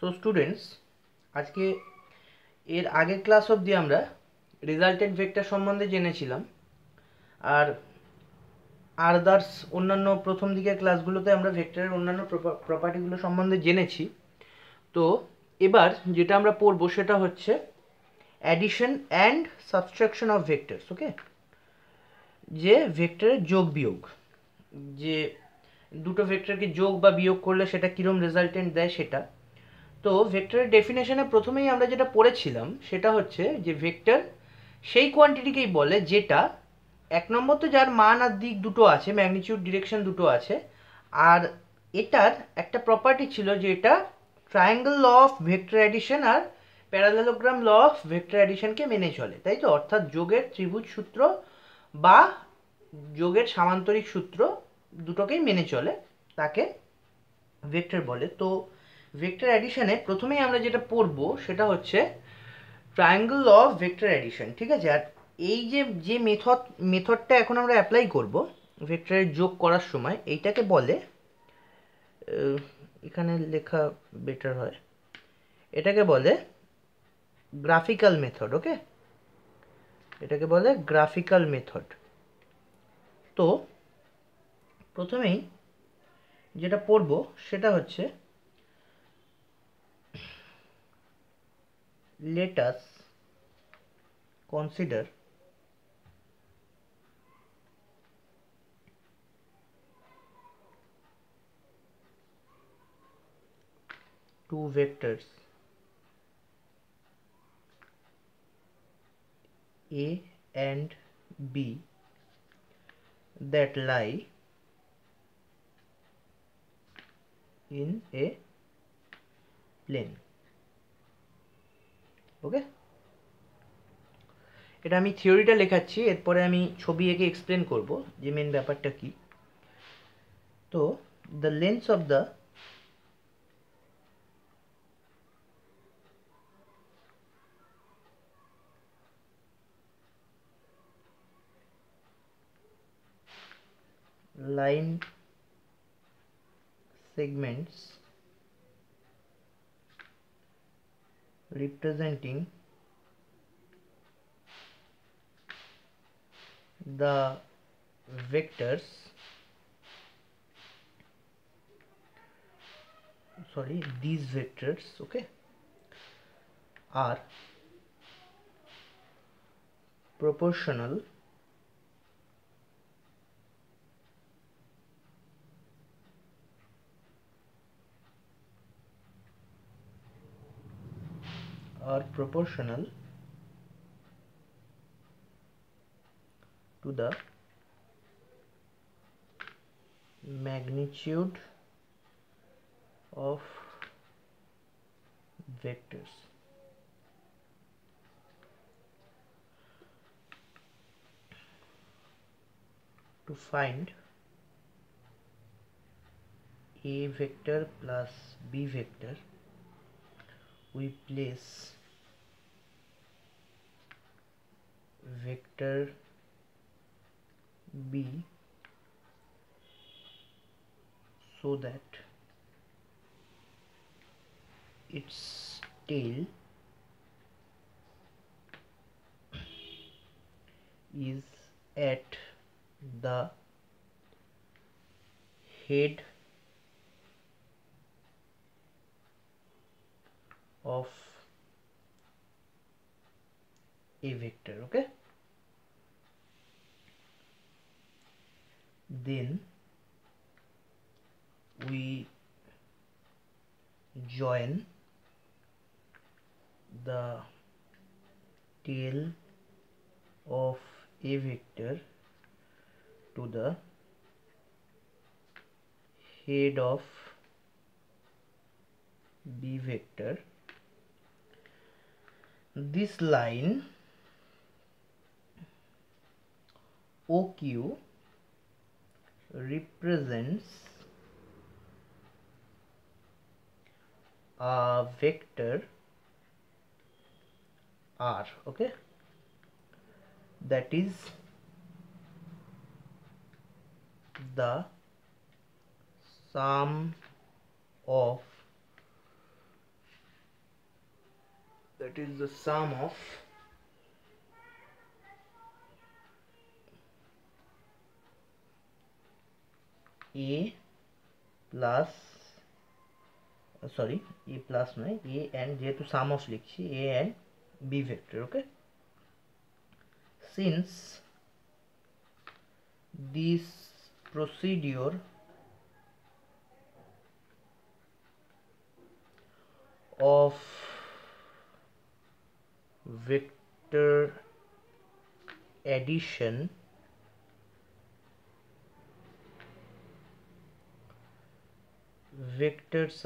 So students, আজকে এর আগের ক্লাস অবধি আমরা রেজাল্টেন্ট ভেক্টর সম্বন্ধে জেনেছিলাম, আর আদার্স অন্যান্য প্রথম দিকের ক্লাসগুলোতে আমরা ভেক্টরের অন্যান্য প্রপার্টিগুলো সম্বন্ধে জেনেছি। তো এবার যেটা আমরা পড়বো সেটা হচ্ছে addition and subtraction of vectors. Okay, যে ভেক্টরের যোগ বিয়োগ, যে দুটো ভেক্টরকে যোগ বা বিয়োগ করলে সেটা কীরকম রেজাল্টেন্ট দেয় সেটা। তো ভেক্টরের ডেফিনেশনে প্রথমেই আমরা যেটা পড়েছিলাম সেটা হচ্ছে যে ভেক্টর সেই কোয়ান্টিটিকেই বলে যেটা এক নম্বর তো যার মান আর দিক দুটো আছে, ম্যাগনিটিউড ডিরেকশন দুটো আছে, আর এটার একটা প্রপার্টি ছিল যে এটা triangle law of vector addition আর প্যারালেলোগ্রাম ল অফ ভেক্টর অ্যাডিশনকে মেনে চলে, তাই তো? অর্থাৎ যোগের ত্রিভুজ সূত্র বা যোগের সামান্তরিক সূত্র দুটোকেই মেনে চলে, তাকে ভেক্টর বলে। তো ভেক্টর অ্যাডিশনে প্রথমেই আমরা যেটা পড়বো সেটা হচ্ছে triangle law of vector addition, ঠিক আছে? আর এই যে মেথডটা এখন আমরা অ্যাপ্লাই করব ভেক্টরের যোগ করার সময়, এইটাকে বলে, এখানে লেখা বেটার হয়, এটাকে বলে গ্রাফিক্যাল মেথড। ওকে, এটাকে বলে গ্রাফিক্যাল মেথড। তো প্রথমেই যেটা পড়বো সেটা হচ্ছে let us consider two vectors A and B that lie in a plane. ওকে, এটা আমি থিওরিটা লেখাচ্ছি, এরপরে আমি ছবি এঁকে এক্সপ্লেন করব যে মেন ব্যাপারটা কি। তো the length of the line segments representing the vectors, these vectors, okay, are proportional to the magnitude of vectors. To find A vector plus B vector, we place vector B so that its tail is at the head of a vector. Okay, then we join the tail of a vector to the head of B vector. This line OQ represents a vector R, okay, that is the sum of that is the sum of A plus sorry A plus নয় A and যেহেতু sum of লিখছি A and B vector. Okay, since this procedure of vector addition vectors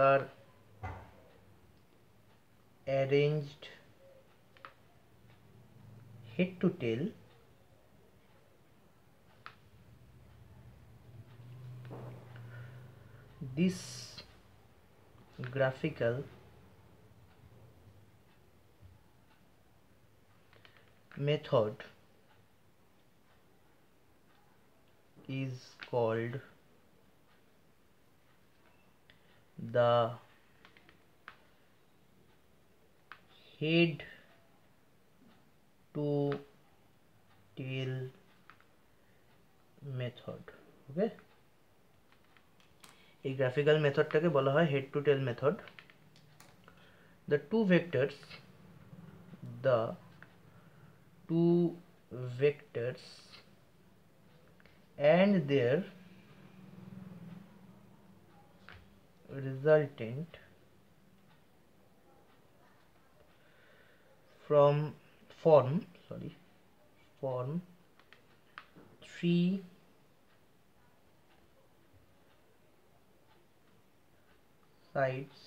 are arranged head to tail this graphical method is called the head to tail method. Okay, এই graphical মেথডটাকে বলা হয় head to tail method. The two vectors and their resultant form three sides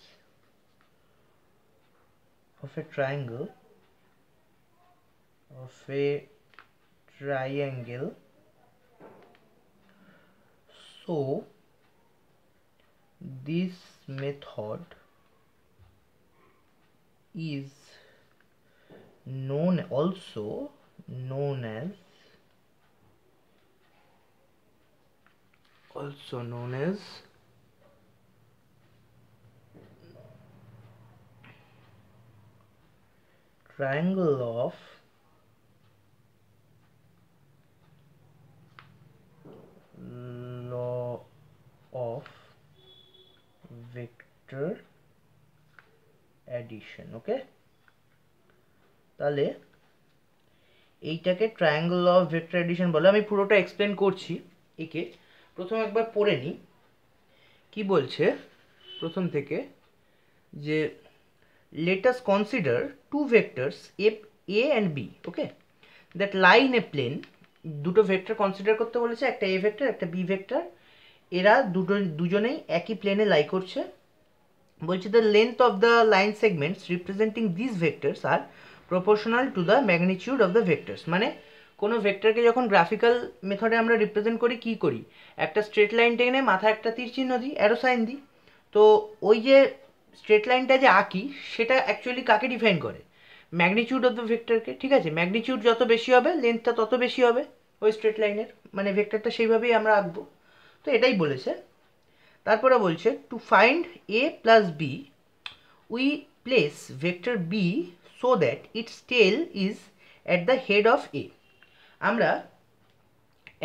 of a triangle so this method is also known as triangle of law of vector addition. ওকে, তাহলে এইটাকে triangle of vector addition বলে. আমি পুরোটা explain করছি. একে প্রথমে একবার পড়ে নিই কি বলছে প্রথম থেকে, যে let us consider two vectors a and b, okay, that lie in a plane. দুটো ভেক্টর কনসিডার করতে বলেছে, একটা a ভেক্টর একটা b ভেক্টর. এরা দুজনেই একই প্লেনে লাই করছে. বলছে the length of the line segments representing these vectors are proportional to the magnitude of the vectors. মানে কোনো ভেক্টরকে যখন গ্রাফিক্যাল মেথডে আমরা রিপ্রেজেন্ট করি কি করি, একটা স্ট্রেট লাইন টেনে মাথায় একটা তীর চিহ্ন দিই, অ্যারো সাইন দিই. তো ওই যে স্ট্রেট লাইনটা যে আঁকি সেটা অ্যাকচুয়ালি কাকে ডিফাইন করে, ম্যাগনিটিউড অফ দ্য ভেক্টরকে. ঠিক আছে, ম্যাগনিটিউড যত বেশি হবে লেন্থটা তত বেশি হবে ওই স্ট্রেট লাইনের, মানে ভেক্টরটা সেইভাবেই আমরা আঁকবো. তো এটাই বলেছে. তারপরে বলছে to find a plus B we place vector B so that its tail is at the head of A. আমরা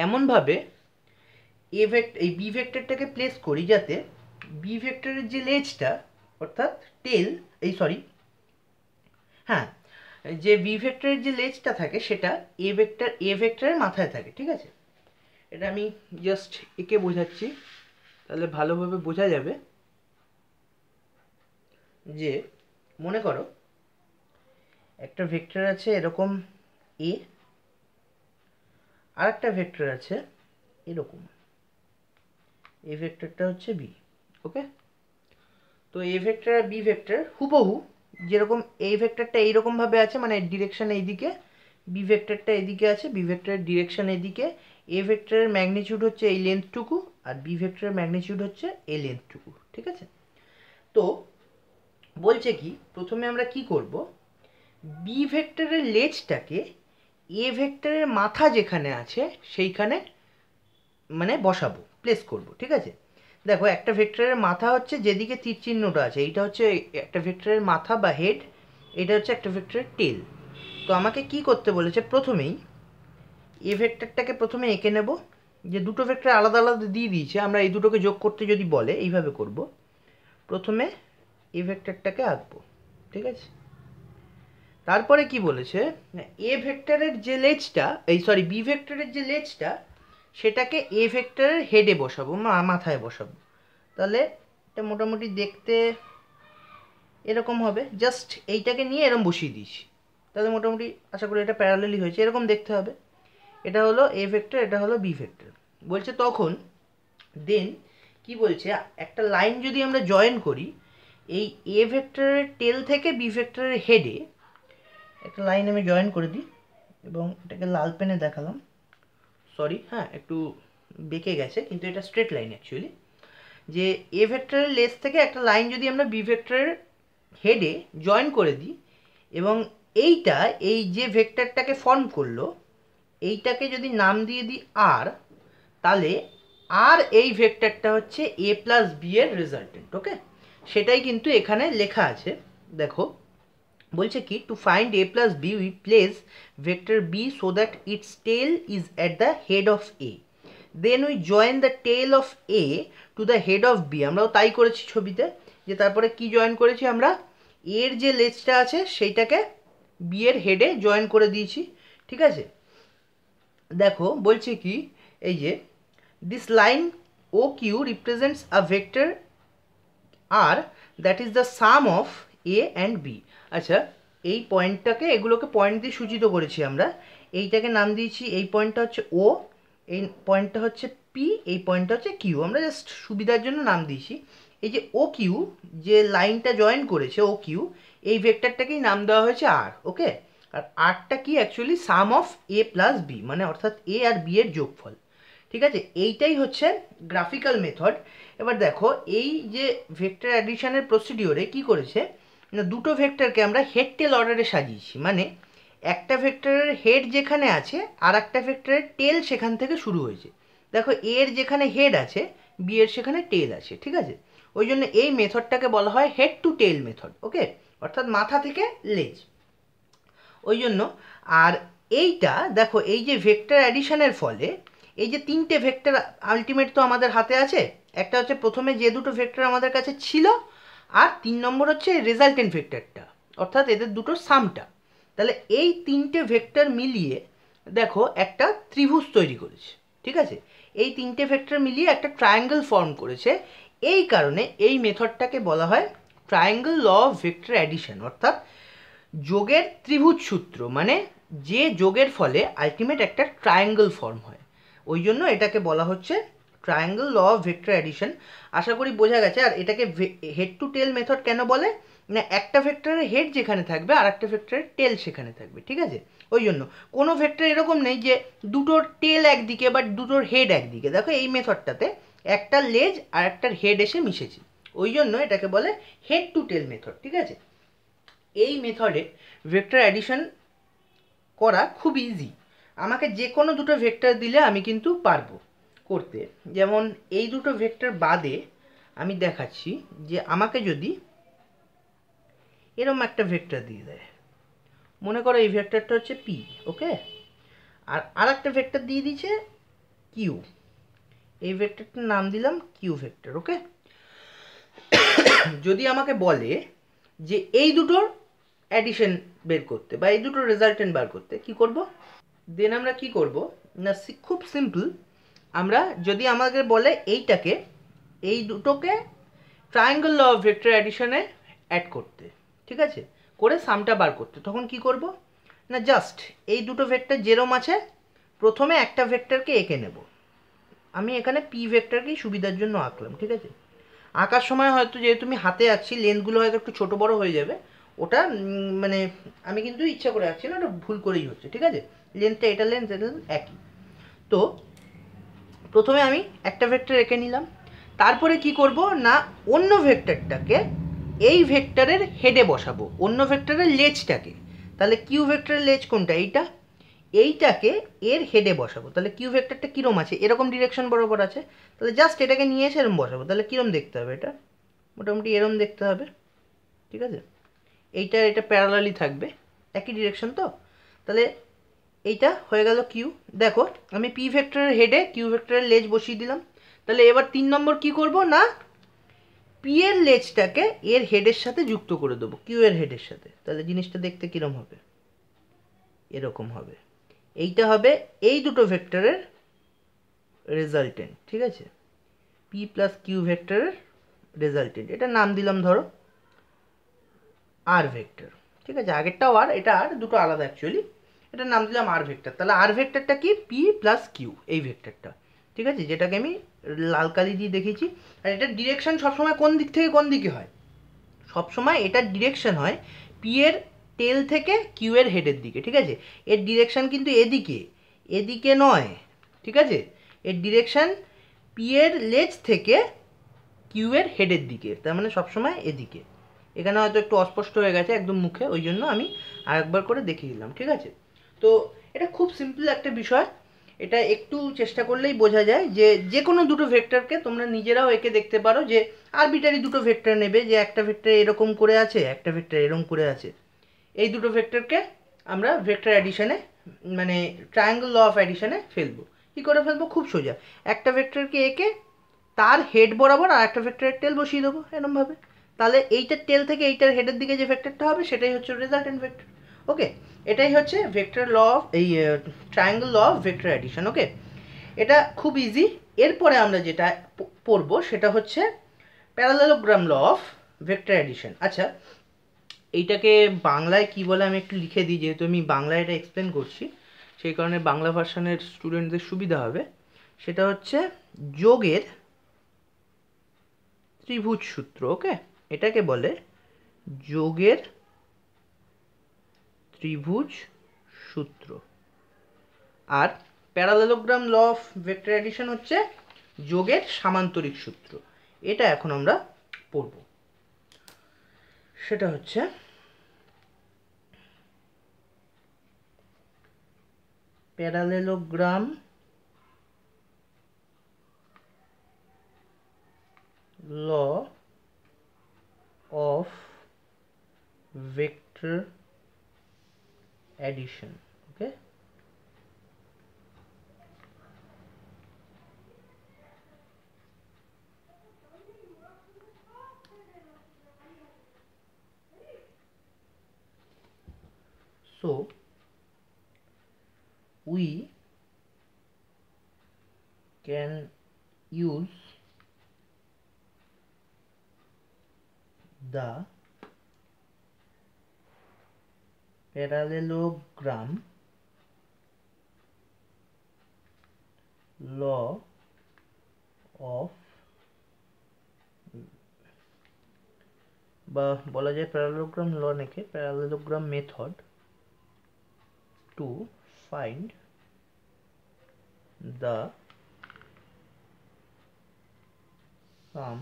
এমনভাবে এই বি ভেক্টরটাকে প্লেস করি যাতে বি ভেক্টরের যে লেজটা অর্থাৎ টেল যে বি ভেক্টরের যে লেজটা থাকে সেটা এ ভেক্টরের মাথায় থাকে. ঠিক আছে, এটা আমি জাস্ট একে বোঝাচ্ছি তাহলে ভালোভাবে বোঝা যাবে. যে মনে করো একটা ভেক্টর আছে এরকম এ, আর একটা ভেক্টর আছে এরকম, এই ভেক্টরটা হচ্ছে বি. ওকে, তো এ ভেক্টর আর বি ভেক্টর হুবহু যেরকম এই ভেক্টরটা এইরকমভাবে আছে, মানে ডিরেকশন এইদিকে, বি ভেক্টরটা এদিকে আছে, বি ভেক্টরের ডিরেকশন এদিকে, এ ভেক্টরের ম্যাগনিটিউড হচ্ছে এই লেন্থটুকু আর বি ভেক্টরের ম্যাগনিটিউড হচ্ছে এই লেন্থটুকু. ঠিক আছে, তো বলছে কি প্রথমে আমরা কি করব, বি ভেক্টরের লেজটাকে এ ভেক্টরের মাথা যেখানে আছে সেইখানে মানে বসাবো, প্লেস করব, ঠিক আছে। দেখো একটা ভেক্টরের মাথা হচ্ছে যেদিকে তীর চিহ্নটা আছে, এইটা হচ্ছে একটা ভেক্টরের মাথা বা হেড, এটা হচ্ছে একটা ভেক্টরের টেল। তো আমাকে কি করতে বলেছে, প্রথমেই এ ভেক্টরটাকে প্রথমে এঁকে নেব, যে দুটো ভেক্টর আলাদা আলাদা দিয়ে দিয়েছে, আমরা এই দুটোকে যোগ করতে যদি বলে এইভাবে করব। প্রথমে এ ভেক্টরটাকে আঁকবো, ঠিক আছে। তারপরে কি বলেছে, এ ভেক্টরের যে লেজটা, এই সরি বি ভেক্টরের যে লেজটা সেটাকে এ ভেক্টরের হেডে বসাবো, মাথায় বসাবো। তাহলে এটা মোটামুটি দেখতে এরকম হবে, জাস্ট এইটাকে নিয়ে এরকম বসিয়ে দিয়েছি, তাহলে মোটামুটি আশা করি এটা প্যারালালি হয়েছে, এরকম দেখতে হবে। এটা হলো এ ভেক্টর, এটা হলো বি ভেক্টর। বলছে তখন দেন কি বলছে, একটা লাইন যদি আমরা জয়েন করি এই এ ভেক্টরের টেল থেকে বি ভেক্টরের হেডে, একটা লাইন আমি জয়েন করে দিই এবং এটাকে লাল পেনে দেখালাম, সরি হ্যাঁ একটু বেঁকে গেছে, কিন্তু এটা স্ট্রেট লাইন অ্যাকচুয়ালি। যে এ ভেক্টরের লেস থেকে একটা লাইন যদি আমরা বি ভেক্টরের হেডে জয়েন করে দিই এবং এইটা এই যে ভেক্টরটাকে ফর্ম করলো এইটাকে যদি নাম দিয়ে দিই আর, তাহলে আর এই ভেক্টরটা হচ্ছে এ প্লাস বি এর রেজাল্টেন্ট, ওকে। সেটাই কিন্তু এখানে লেখা আছে, দেখো বলছে কি to find A plus B we place vector B so that its tail is at the head of A, then we join the tail of A to the head of B. আমরাও তাই করেছি ছবিতে, যে তারপরে কি join করেছি আমরা, এর যে লেজটা আছে সেইটাকে বি এর হেডে জয়েন করে দিয়েছি, ঠিক আছে। দেখো বলছে কি, এই যে this line O Q represents a vector R that is the sum of A and B. আচ্ছা এই পয়েন্টটাকে, এগুলোকে পয়েন্ট দিয়ে সূচিত করেছি আমরা, এইটাকে নাম দিয়েছি, এই পয়েন্টটা হচ্ছে ও, এই পয়েন্টটা হচ্ছে পি, এই পয়েন্টটা হচ্ছে কিউ, আমরা জাস্ট সুবিধার জন্য নাম দিয়েছি। এই যে ও কিউ যে লাইনটা জয়েন করেছে ও কিউ, এই ভেক্টরটাকেই নাম দেওয়া হয়েছে আর, ওকে। আর আরটা কি actually sum of A plus B, মানে অর্থাৎ এ আর বি এর যোগফল, ঠিক আছে। এইটাই হচ্ছে গ্রাফিক্যাল মেথড। এবার দেখো এই যে ভেক্টর অ্যাডিশনের প্রসিডিওরে কি করেছে না, দুটো ভেক্টরকে আমরা হেড টেল অর্ডারে সাজিয়েছি, মানে একটা ভেক্টরের হেড যেখানে আছে আর একটা ভেক্টরের টেল সেখান থেকে শুরু হয়েছে। দেখো এর যেখানে হেড আছে বি এর সেখানে টেল আছে, ঠিক আছে। ওই জন্য এই মেথডটাকে বলা হয় হেড টু টেল মেথড, ওকে, অর্থাৎ মাথা থেকে লেজ, ওই জন্য। আর এইটা দেখো এই যে ভেক্টর অ্যাডিশনের ফলে এই যে তিনটে ভেক্টর আলটিমেট তো আমাদের হাতে আছে, একটা হচ্ছে প্রথমে যে দুটো ভেক্টর আমাদের কাছে ছিল, আর 3 নম্বর হচ্ছে রেজাল্টেন্ট ভেক্টরটা, অর্থাৎ এদের দুটো সামটা। তাহলে এই তিনটে ভেক্টর মিলিয়ে দেখো একটা ত্রিভুজ তৈরি করেছে, ঠিক আছে। এই তিনটে ভেক্টর মিলিয়ে একটা ট্রায়াঙ্গেল ফর্ম করেছে, এই কারণে এই মেথডটাকে বলা হয় triangle law of vector addition, অর্থাৎ যোগের ত্রিভুজ সূত্র, মানে যে যোগের ফলে আলটিমেট একটা ট্রায়াঙ্গেল ফর্ম হয়, ওই জন্য এটাকে বলা হচ্ছে triangle law of vector addition. আশা করি বোঝা গেছে। আর এটাকে হেড টু টেল মেথড কেন বলে না, একটা ভেক্টরের হেড যেখানে থাকবে আর একটা ভেক্টরের টেল সেখানে থাকবে, ঠিক আছে। ওই জন্য কোনো ভেক্টর এরকম নেই যে দুটোর টেল একদিকে বা দুটোর হেড একদিকে, দেখো এই মেথডটাতে একটা লেজ আর একটার হেড এসে মিশেছে, ওই জন্য এটাকে বলে হেড টু টেল মেথড, ঠিক আছে। এই মেথডে ভেক্টর অ্যাডিশন করা খুব ইজি, আমাকে যে কোনো দুটো ভেক্টর দিলে আমি কিন্তু পারবো করতে। যেমন এই দুটো ভেক্টর বাদে আমি দেখাচ্ছি, যে আমাকে যদি এরম একটা ভেক্টর দিয়ে দেয়, মনে করো এই ভেক্টরটা হচ্ছে পি, ওকে, আর একটা ভেক্টর দিয়ে দিয়েছে কিউ, এই ভেক্টরটার নাম দিলাম কিউ ভেক্টর, ওকে। যদি আমাকে বলে যে এই দুটোর অ্যাডিশন বের করতে বা এই দুটোর রেজাল্টেন্ট বার করতে, কি করব, দেন আমরা কি করব না, খুব সিম্পল, আমরা যদি আমাদের বলে এইটাকে এই দুটোকে ট্রায়াঙ্গেল ল অফ ভেক্টর অ্যাডিশনে অ্যাড করতে, ঠিক আছে, করে সামটা বার করতে, তখন কি করব না, জাস্ট এই দুটো ভেক্টর যেরম আছে প্রথমে একটা ভেক্টরকে এঁকে নেব। আমি এখানে পি ভেক্টরকেই সুবিধার জন্য আঁকলাম, ঠিক আছে। আঁকার সময় হয়তো যেহেতু আমি হাতে আঁকছি লেন্থগুলো হয়তো একটু ছোটো বড়ো হয়ে যাবে, ওটা মানে আমি কিন্তু ইচ্ছা করে আঁকছি না, ওটা ভুল করেই হচ্ছে, ঠিক আছে। লেন্থটা এটা লেন্থ এটা একই। তো প্রথমে আমি একটা ভেক্টর এঁকে নিলাম, তারপরে কি করব না, অন্য ভেক্টরটাকে এই ভেক্টরের হেডে বসাবো অন্য ভেক্টরের লেজটাকে। তাহলে কিউ ভেক্টরের লেজ কোনটা? এইটাকে এর হেডে বসাবো। তাহলে কিউ ভেক্টরটা কীরকম আছে? এরকম ডিরেকশন বরাবর আছে। তাহলে জাস্ট এটাকে নিয়ে এসে এরকম বসাবো। তাহলে কীরকম দেখতে হবে? এটা মোটামুটি এরকম দেখতে হবে, ঠিক আছে? এটা প্যারালালি থাকবে, একই ডিরেকশন তো। তাহলে এইটা হয়ে গেল কিউ। দেখো আমি পি ভেক্টরের হেডে কিউ ভেক্টরের লেজ বসিয়ে দিলাম। তাহলে এবার 3 নম্বর কি করব না, পি এর লেজটাকে এর হেডের সাথে যুক্ত করে দেবো, কিউ এর হেডের সাথে। তাহলে জিনিসটা দেখতে কিরম হবে? এরকম হবে। এইটা হবে এই দুটো ভেক্টরের রেজাল্টেন্ট, ঠিক আছে? পি প্লাস কিউ ভেক্টরের রেজাল্টেন্ট। এটা নাম দিলাম ধরো আর ভেক্টর, ঠিক আছে? আগেরটাও আর, এটা আর, দুটো আলাদা অ্যাকচুয়ালি। এটার নাম দিলাম আর ভেক্টর। তাহলে আর ভেক্টরটা কি? পি প্লাস কিউ, এই ভেক্টরটা, ঠিক আছে? যেটাকে আমি লাল কালি দিয়ে দেখেছি। আর এটার ডিরেকশন সবসময় কোন দিক থেকে কোন দিকে হয়? সবসময় এটার ডিরেকশন হয় পি এর টেল থেকে কিউ এর হেডের দিকে, ঠিক আছে? এর ডিরেকশন কিন্তু এদিকে, এদিকে নয়, ঠিক আছে? এর ডিরেকশন পি এর লেজ থেকে কিউ এর হেডের দিকে, তার মানে সবসময় এদিকে। এখানে হয়তো একটু অস্পষ্ট হয়ে গেছে একদম মুখে, ওই জন্য আমি আরেকবার করে দেখিয়ে দিলাম, ঠিক আছে? তো এটা খুব সিম্পল একটা বিষয়। এটা একটু চেষ্টা করলেই বোঝা যায় যে যে কোনো দুটো ভেক্টরকে তোমরা নিজেরাও এঁকে দেখতে পারো, যে আরবিটারি দুটো ভেক্টর নেবে, যে একটা ভেক্টর এরকম করে আছে, একটা ভেক্টর এরকম করে আছে। এই দুটো ভেক্টরকে আমরা ভেক্টর অ্যাডিশনে, মানে ট্রায়াঙ্গেল ল অফ অ্যাডিশনে ফেলবো। কী করে ফেলবো? খুব সোজা। একটা ভেক্টরকে এঁকে তার হেড বরাবর আর একটা ভেক্টরের টেল বসিয়ে দেবো এরমভাবে। তাহলে এইটার টেল থেকে এইটার হেডের দিকে যে ভেক্টরটা হবে সেটাই হচ্ছে রেজাল্টেন্ট ভেক্টর। ওকে, এটাই হচ্ছে ভেক্টর ল অফ, এই triangle law of vector addition. Okay, এটা খুব ইজি। এরপরে আমরা যেটা পড়বো সেটা হচ্ছে parallelogram law of vector addition. আচ্ছা, এইটাকে বাংলায় কি বলে আমি একটু লিখে দিই, যেহেতু আমি বাংলায় এটা এক্সপ্লেন করছি, সেই কারণে বাংলা ভার্সনের স্টুডেন্টদের সুবিধা হবে। সেটা হচ্ছে যোগের ত্রিভুজ সূত্র। ওকে, এটাকে বলে যোগের ত্রিভুজ সূত্র। আর parallelogram law of vector addition হচ্ছে যোগের সামান্তরিক সূত্র। এটা এখন আমরা পড়ব। সেটা হচ্ছে parallelogram law of vector addition. Okay, so we can use the parallelogram law of, বা বলা যায় প্যারালেলোগ্রাম ল নাকি parallelogram method, to find the sum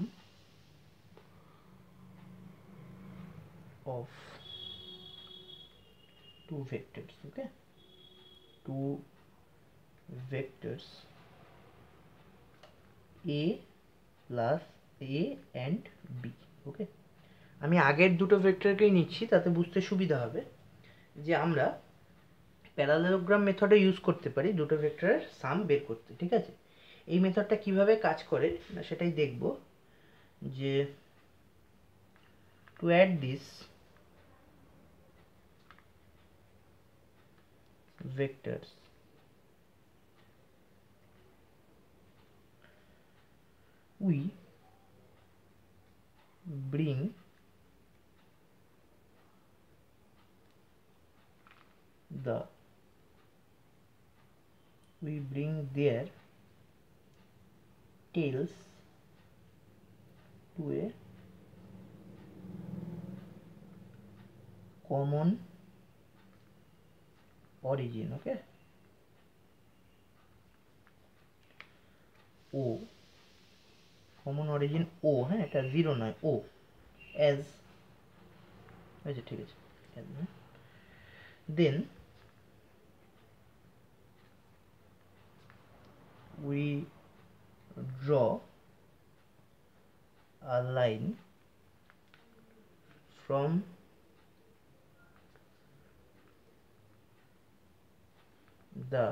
of two vectors. Okay, two vectors a plus a and b. ওকে, আমি আগের দুটো ভেক্টরকেই নিচ্ছি, তাতে বুঝতে সুবিধা হবে যে আমরা প্যারালেলোগ্রাম মেথডে ইউজ করতে পারি দুটো ভেক্টরের সাম বের করতে, ঠিক আছে? এই মেথডটা কিভাবে কাজ করে না সেটাই দেখব। যে to add this vectors we bring their tails to a common origin. Okay, O common origin O, হ্যাঁ, এটা 0 নয়, O as আচ্ছা ঠিক আছে। দেন we draw a line from the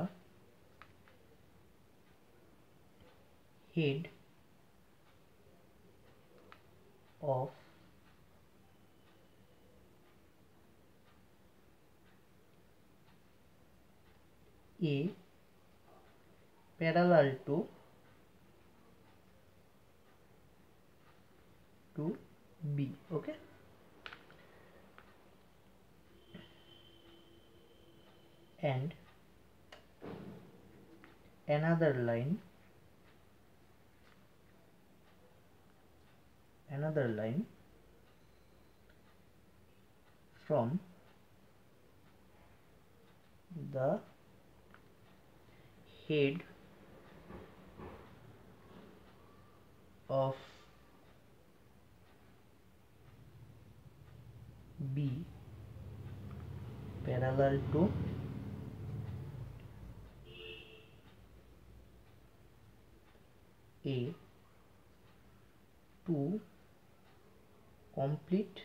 head of A parallel to B. Okay, and another line from the head of B parallel to A to complete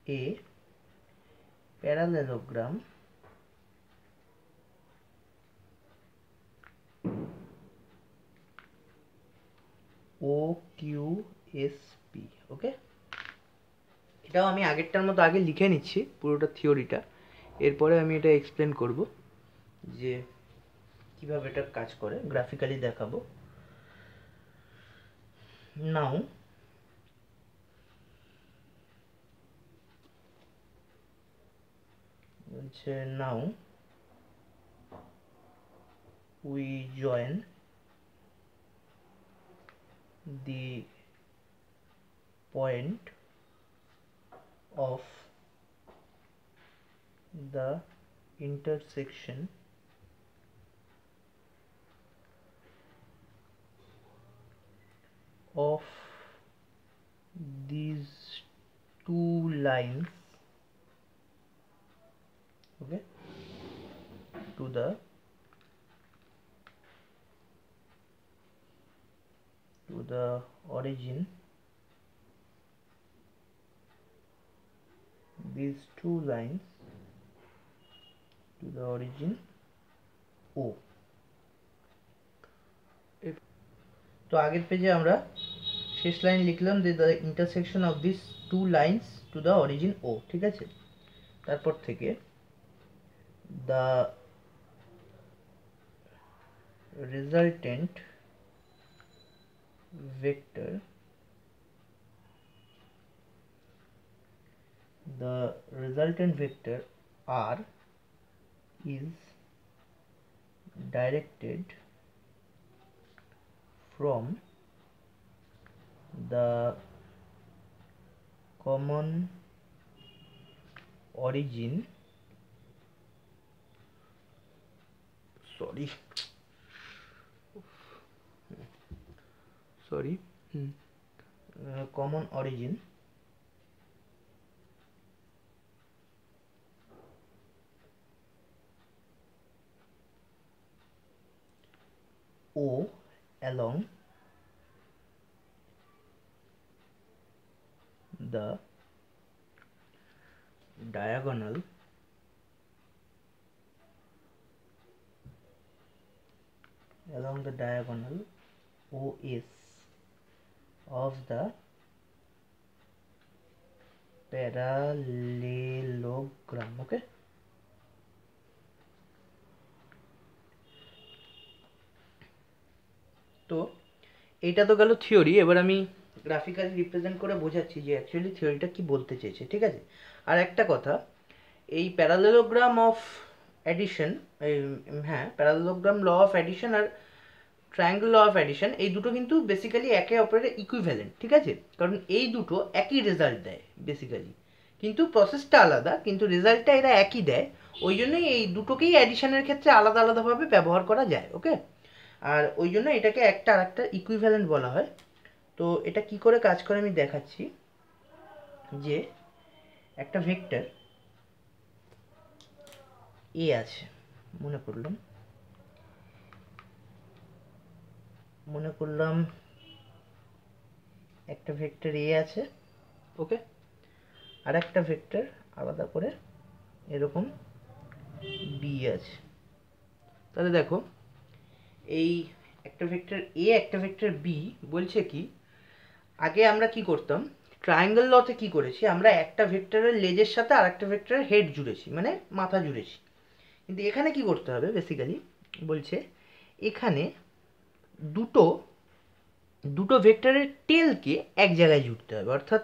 a parallelogram OQSP. ওকে, এটাও আমি আগেরটার মতো আগে লিখে নিচ্ছি পুরোটা থিওরিটা, এরপরে আমি এটা এক্সপ্লেন করব যে কিভাবে এটা কাজ করে, গ্রাফিক্যালি দেখাবো। নাও now we join the point of the intersection of these two lines, okay, to the origin. These two lines to the origin O. তো আগের পেজে আমরা শেষ লাইন লিখলাম যে the intersection of these two lines to the origin O, ঠিক আছে। তারপর থেকে the resultant vector R is directed from the common origin common origin O along the diagonal OS of the parallelogram. Okay, তো এইটা তো গেল theory. এবার আমি গ্রাফিক্যালি রিপ্রেজেন্ট করে বোঝাচ্ছি যে অ্যাকচুয়ালি থিওরিটা কি বলতে চেয়েছে, ঠিক আছে। আর একটা কথা, এই প্যারালেলোগ্রাম অফ অ্যাডিশন, হ্যাঁ প্যারালেলোগ্রাম ল অফ অ্যাডিশন আর ট্রায়াঙ্গেল ল অফ অ্যাডিশন, এই দুটো কিন্তু বেসিক্যালি একে অপরের ইকুইভ্যালেন্ট, ঠিক আছে। কারণ এই দুটো একই রেজাল্ট দেয় বেসিক্যালি, কিন্তু প্রসেসটা আলাদা, কিন্তু রেজাল্টটা এরা একই দেয়। ওই জন্যই এই দুটোকেই অ্যাডিশনের ক্ষেত্রে আলাদা আলাদাভাবে ব্যবহার করা যায়। ওকে, আর ওই জন্য এটাকে একটা আর একটা ইকুইভ্যালেন্ট বলা হয়। তো এটা কি করে কাজ করে আমি দেখাচ্ছি। যে একটা ভেক্টর এ আছে, মনে করলাম একটা ভেক্টর এ আছে, ওকে, আর একটা ভেক্টর আলাদা করে এরকম বি আছে। তাহলে দেখো এই একটা ভেক্টর এ একটা ভেক্টর বি বলছে কি, আগে আমরা কি করতাম, ট্রায়াঙ্গেল লতে কি করেছি, আমরা একটা ভেক্টরের লেজের সাথে আর একটা ভেক্টরের হেড জুড়েছি, মানে মাথা জুড়েছি। কিন্তু এখানে কি করতে হবে, বেসিক্যালি বলছে এখানে দুটো ভেক্টরের টেলকে এক জায়গায় জুড়তে হবে। অর্থাৎ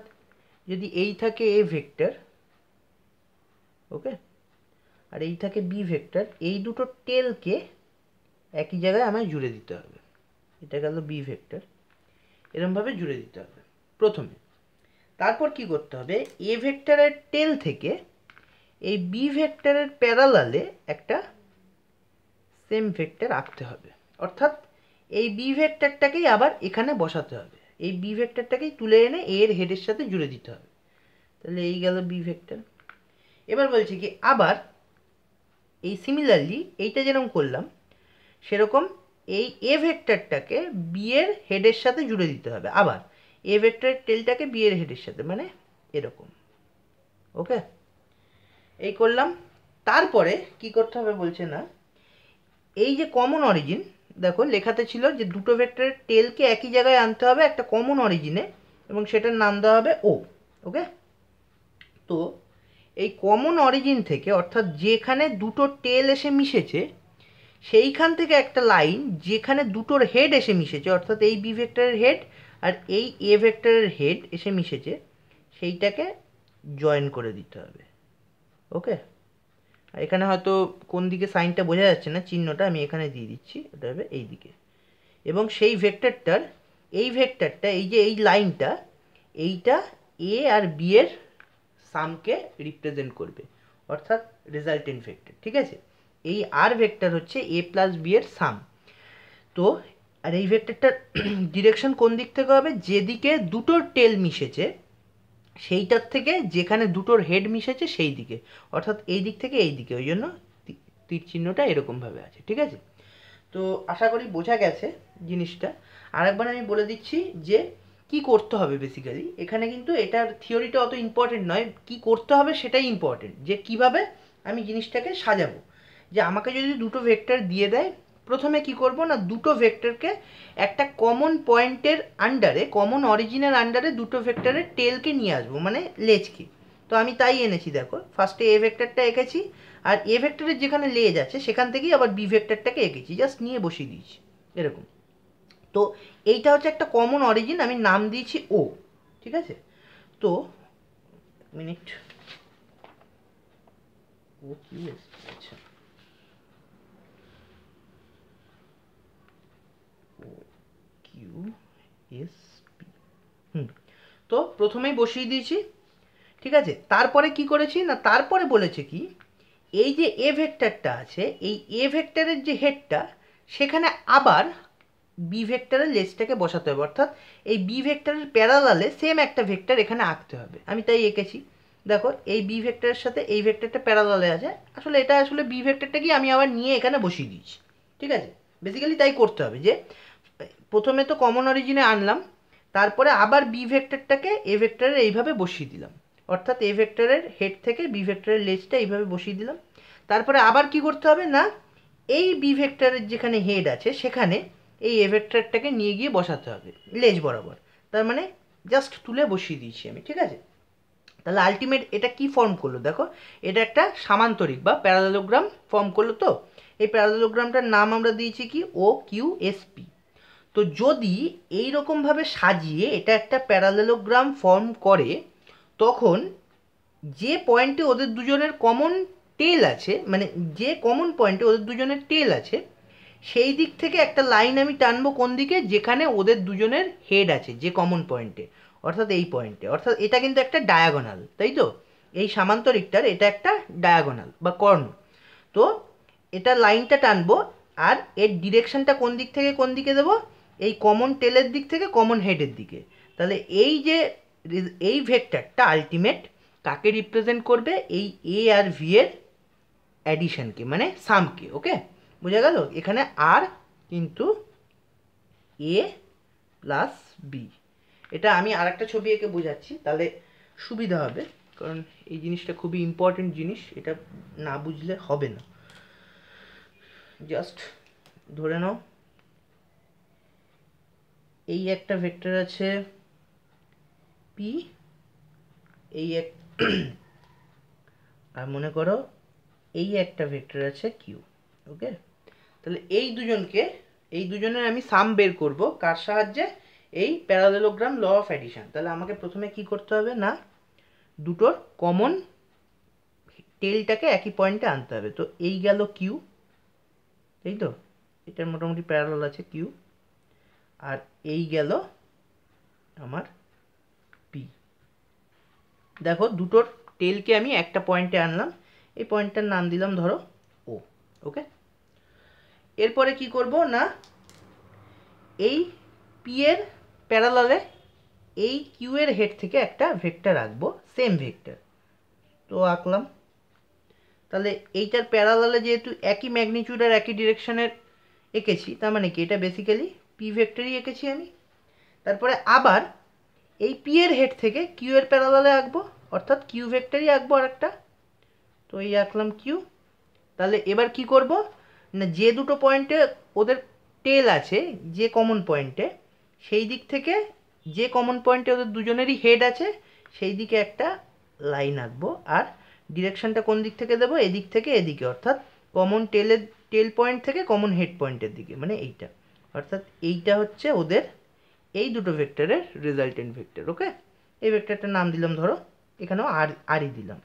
যদি এই থাকে এ ভেক্টর, ওকে, আর এই থাকে বি ভেক্টর, এই দুটো টেলকে একই জায়গায় আমায় জুড়ে দিতে হবে। এটা গেল বি ভেক্টর, এরমভাবে জুড়ে দিতে হবে প্রথমে। তারপর কি করতে হবে, এ ভেক্টরের টেল থেকে এই বি ভেক্টরের প্যারালালে একটা সেম ভেক্টর আঁকতে হবে। অর্থাৎ এই বি ভেক্টরটাকেই আবার এখানে বসাতে হবে, এই বি ভেক্টরটাকেই তুলে এনে এর হেডের সাথে জুড়ে দিতে হবে। তাহলে এই গেল বি ভেক্টর। এবার বলছি কি, আবার এই সিমিলারলি এইটা যেরকম করলাম সেরকম এই এ ভেক্টরটাকে বি এর হেডের সাথে জুড়ে দিতে হবে। আবার এ ভেক্টরের টেলটাকে বি এর হেডের সাথে, মানে এরকম, ওকে, এই করলাম। তারপরে কি করতে হবে বলছে না, এই যে কমন অরিজিন, দেখো লেখাতে ছিল যে দুটো ভেক্টরের টেলকে একই জায়গায় আনতে হবে একটা কমন অরিজিনে, এবং সেটার নাম দেওয়া হবে ও, ওকে। তো এই কমন অরিজিন থেকে, অর্থাৎ যেখানে দুটো টেল এসে মিশেছে সেইখান থেকে একটা লাইন যেখানে দুটোর হেড এসে মিশেছে, অর্থাৎ এই বি ভেক্টরের হেড আর এই এ ভেক্টরের হেড এসে মিশেছে, সেইটাকে জয়েন করে দিতে হবে, ওকে। এখানে হয়তো কোন দিকে সাইনটা বোঝা যাচ্ছে না, চিহ্নটা আমি এখানে দিয়ে দিচ্ছি, ওটা হবে এই দিকে। এবং সেই ভেক্টরটার এই ভেক্টরটা, এই যে এই লাইনটা, এইটা এ আর বি এর সামকে রিপ্রেজেন্ট করবে, অর্থাৎ রেজাল্টেন্ট ভেক্টর, ঠিক আছে। এই আর ভেক্টর হচ্ছে এ প্লাস বি এর সাম। তো আর এই ভেক্টরটার ডিরেকশন কোন দিক থেকে হবে, যেদিকে দুটোর টেল মিশেছে সেইটার থেকে যেখানে দুটোর হেড মিশেছে সেই দিকে, অর্থাৎ এই দিক থেকে এই দিকে, ওই জন্য তীর চিহ্নটা এরকমভাবে আছে, ঠিক আছে। তো আশা করি বোঝা গেছে জিনিসটা। আরেকবার আমি বলে দিচ্ছি যে কি করতে হবে। বেসিক্যালি এখানে কিন্তু এটার থিওরিটা অত ইম্পর্টেন্ট নয়, কি করতে হবে সেটাই ইম্পর্টেন্ট, যে কিভাবে আমি জিনিসটাকে সাজাবো। যে আমাকে যদি দুটো ভেক্টর দিয়ে দেয়, প্রথমে কি করব না, দুটো ভেক্টরকে একটা কমন পয়েন্টের আন্ডারে, কমন অরিজিনের আন্ডারে দুটো ভেক্টরের টেলকে নিয়ে আসবো, মানে লেজকে। তো আমি তাই এনেছি, দেখো ফার্স্টে এ ভেক্টরটা এঁকেছি, আর এ ভেক্টরের যেখানে লেজ আছে সেখান থেকেই আবার বি ভেক্টরটাকে এঁকেছি, জাস্ট নিয়ে বসিয়ে দিয়েছি এরকম। তো এইটা হচ্ছে একটা কমন অরিজিন, আমি নাম দিয়েছি ও, ঠিক আছে। তো মিনিট, ও কিউ এস, আচ্ছা, ও কিউ এস পি, তো প্রথমেই বসিয়ে দিয়েছি, ঠিক আছে। তারপরে কি করেছি না, তারপরে বলেছে কি, এই যে এ ভেক্টরটা আছে, এই এ ভেক্টরের যে হেডটা, সেখানে আবার বি ভেক্টরের লেজটাকে বসাতে হবে। অর্থাৎ এই বি ভেক্টরের প্যারালালে সেম একটা ভেক্টর এখানে আঁকতে হবে, আমি তাই এঁকেছি। দেখো এই বি ভেক্টরের সাথে এই ভেক্টরটা প্যারালালে আছে, আসলে এটা আসলে বি ভেক্টরটাকে আমি আবার নিয়ে এখানে বসিয়ে দিয়েছি, ঠিক আছে। বেসিক্যালি তাই করতে হবে, যে প্রথমে তো কমন অরিজিনে আনলাম, তারপরে আবার বি ভেক্টরটাকে এ ভেক্টরের এইভাবে বসিয়ে দিলাম, অর্থাৎ এ ভেক্টরের হেড থেকে বি ভেক্টরের লেজটা এইভাবে বসিয়ে দিলাম। তারপরে আবার কি করতে হবে না, এই বি ভেক্টরের যেখানে হেড আছে সেখানে এই এ ভেক্টরটাকে নিয়ে গিয়ে বসাতে হবে লেজ বরাবর। তার মানে জাস্ট তুলে বসিয়ে দিয়েছি আমি, ঠিক আছে। তাহলে আলটিমেট এটা কি ফর্ম করলো, দেখো এটা একটা সামান্তরিক বা প্যারালেলোগ্রাম ফর্ম করলো। তো এই প্যারালেলোগ্রামটার নাম আমরা দিয়েছি কি, ও কিউ এস পি। তো যদি এই রকমভাবে সাজিয়ে এটা একটা প্যারালেলোগ্রাম ফর্ম করে, তখন যে পয়েন্টে ওদের দুজনের কমন টেল আছে, মানে যে কমন পয়েন্টে ওদের দুজনের টেল আছে, সেই দিক থেকে একটা লাইন আমি টানবো কোন দিকে, যেখানে ওদের দুজনের হেড আছে যে কমন পয়েন্টে, অর্থাৎ এই পয়েন্টে। অর্থাৎ এটা কিন্তু একটা ডায়াগোনাল, তাই তো, এই সামান্তরিকটার এটা একটা ডায়াগোনাল বা কর্ণ। তো এটা লাইনটা টানবো, আর এর ডিরেকশনটা কোন দিক থেকে কোন দিকে দেবো, এই কমন টেলের দিক থেকে কমন হেডের দিকে। তাহলে এই যে এই ভেক্টরটা আলটিমেট কাকে রিপ্রেজেন্ট করবে, এই এ আর ভি এর অ্যাডিশনকে, মানে সামকে। ওকে, বোঝা গেল? এখানে আর কিন্তু এ প্লাস বি। এটা আমি আর একটা ছবি এঁকে বোঝাচ্ছি, তাহলে সুবিধা হবে, কারণ এই জিনিসটা খুবই ইম্পর্টেন্ট জিনিস, এটা না বুঝলে হবে না। জাস্ট ধরে নাও এই একটা ভেক্টর আছে পি, এই এক আর মনে করো এই একটা ভেক্টর আছে কিউ। ওকে, তাহলে এই দুজনের আমি সাম বের করব কার সাহায্যে, এই প্যারালেলোগ্রাম ল অফ অ্যাডিশন। তাহলে আমাকে প্রথমে কি করতে হবে না, দুটোর কমন টেলটাকে একই পয়েন্টে আনতে হবে। তো এই গেল কিউ, এই তো এটার মোটামুটি প্যারালাল আছে কিউ, আর এই গেল আমার পি। দেখো দুটোর টেলকে আমি একটা পয়েন্টে আনলাম, এই পয়েন্টটার নাম দিলাম ধরো ও। ওকে, এরপরে কি করব না, এই পি এর প্যারালালে এই কিউ এর হেড থেকে একটা ভেক্টর আঁকবো, সেম ভেক্টর। তো আঁকলাম, তাহলে এইটার প্যারালালে যেহেতু একই ম্যাগনিটিউড আর একই ডিরেকশনের এঁকেছি, তার মানে কি এটা বেসিক্যালি পি ভেক্টরই এঁকেছি আমি। তারপরে আবার এই পি এর হেড থেকে কিউ এর প্যারালালে আঁকবো, অর্থাৎ কিউ ভেক্টরই আঁকবো আর একটা। তো এই আঁকলাম কিউ। তাহলে এবার কি করব না, যে দুটো পয়েন্টে ওদের টেল আছে, যে কমন পয়েন্টে, সেই দিক থেকে যে কমন পয়েন্টে ওদের দুজনেরই হেড আছে সেই দিকে একটা লাইন আঁকবো। আর ডিরেকশনটা কোন দিক থেকে দেবো, এদিক থেকে এদিকে, অর্থাৎ কমন টেল পয়েন্ট থেকে কমন হেড পয়েন্টের দিকে, মানে এইটা। অর্থাৎ এইটা হচ্ছে ওদের এই দুটো ভেক্টরের রেজাল্টেন্ট ভেক্টর। ওকে, এই ভেক্টরটার নাম দিলাম ধরো, এখানেও আরই দিলাম।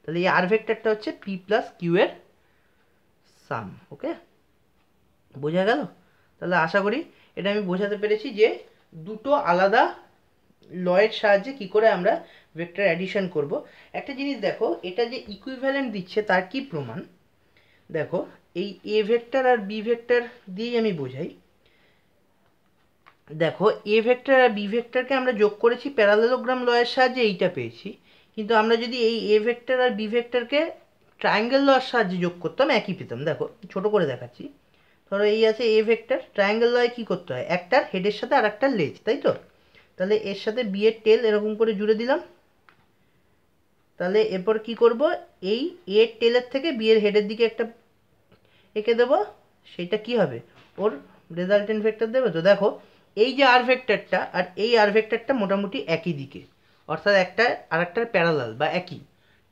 তাহলে এই আর ভেক্টরটা হচ্ছে পি প্লাস কিউ এর সাম। ওকে, বোঝা গেল? তাহলে আশা করি এটা আমি বোঝাতে পেরেছি যে দুটো আলাদা লয়ের সাহায্যে কি করে আমরা ভেক্টর অ্যাডিশন করব। একটা জিনিস দেখো, এটা যে ইকুইভ্যালেন্ট দিচ্ছে তার কি প্রমাণ, দেখো এই এ ভেক্টর আর বি ভেক্টর দিয়েই আমি বোঝাই। দেখো এ ভেক্টর আর বি ভেক্টরকে আমরা যোগ করেছি প্যারালেলোগ্রাম লয়ের সাহায্যে, এইটা পেয়েছি। কিন্তু আমরা যদি এই এ ভেক্টর আর বি ভেক্টরকে ট্রায়াঙ্গেল লয়ের সাহায্যে যোগ করতাম, একই পেতাম। দেখো ছোট করে দেখাচ্ছি, ধরো এই আছে এ ভেক্টর, ট্রায়াঙ্গেল লয়ে কী করতে হয়, একটার হেডের সাথে আর একটার লেজ, তাই তো? তাহলে এর সাথে বি এর টেল এরকম করে জুড়ে দিলাম। তাহলে এরপর কি করব, এই এ এর টেলের থেকে বি এর হেডের দিকে একটা এঁকে দেবো, সেটা কি হবে, ওর রেজাল্টেন্ট ভেক্টর দেবে। তো দেখো এই যে আর ভেক্টরটা আর এই আর ভেক্টরটা মোটামুটি একই দিকে, অর্থাৎ একটা আর একটার প্যারালাল বা একই,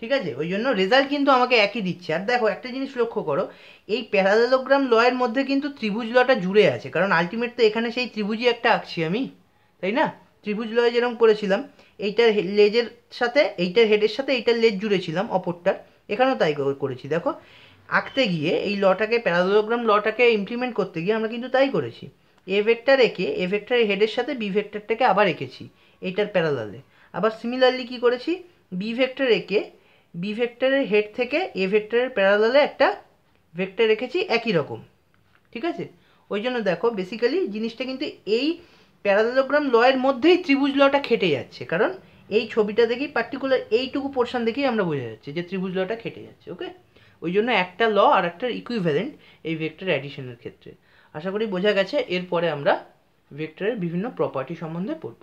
ঠিক আছে? ওই জন্য রেজাল্ট কিন্তু আমাকে একই দিচ্ছে। আর দেখো একটা জিনিস লক্ষ্য করো, এই প্যারালেলোগ্রাম লয়ের মধ্যে কিন্তু ত্রিভুজ লটা জুড়ে আছে, কারণ আলটিমেট তো এখানে সেই ত্রিভুজই একটা আঁকছি আমি, তাই না? ত্রিভুজ লয়ে যেরকম করেছিলাম, এইটার লেজের সাথে এইটার হেডের সাথে এইটার লেজ জুড়েছিলাম অপরটার, এখানেও তাই করেছি। দেখো আঁকতে গিয়ে এই লটাকে, প্যারালেলোগ্রাম লটাকে ইমপ্লিমেন্ট করতে গিয়ে আমরা কিন্তু তাই করেছি। এ ভেক্টর এঁকে এ ভেক্টরের হেডের সাথে বি ভেক্টরটাকে আবার এঁকেছি এইটার প্যারালালে। আবার সিমিলারলি কি করেছি, বি ভেক্টর এঁকে বি ভেক্টরের হেড থেকে এ ভেক্টরের প্যারালালে একটা ভেক্টর রেখেছি একই রকম, ঠিক আছে? ওই জন্য দেখো বেসিক্যালি জিনিসটা কিন্তু এই প্যারালেলোগ্রাম লয়ের মধ্যেই ত্রিভুজ লটা খেটে যাচ্ছে, কারণ এই ছবিটা দেখেই, পার্টিকুলার এইটুকু পোর্শন দেখেই আমরা বোঝা যাচ্ছে যে ত্রিভুজ লটা খেটে যাচ্ছে। ওকে, ওই জন্য একটা ল আর একটা ইকুইভ্যালেন্ট এই ভেক্টর অ্যাডিশনের ক্ষেত্রে। আশা করি বোঝা গেছে। এরপরে আমরা ভেক্টরের বিভিন্ন প্রপার্টি সম্বন্ধে পড়ব,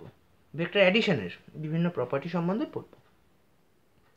ভেক্টর অ্যাডিশনের বিভিন্ন প্রপার্টি সম্বন্ধে পড়ব।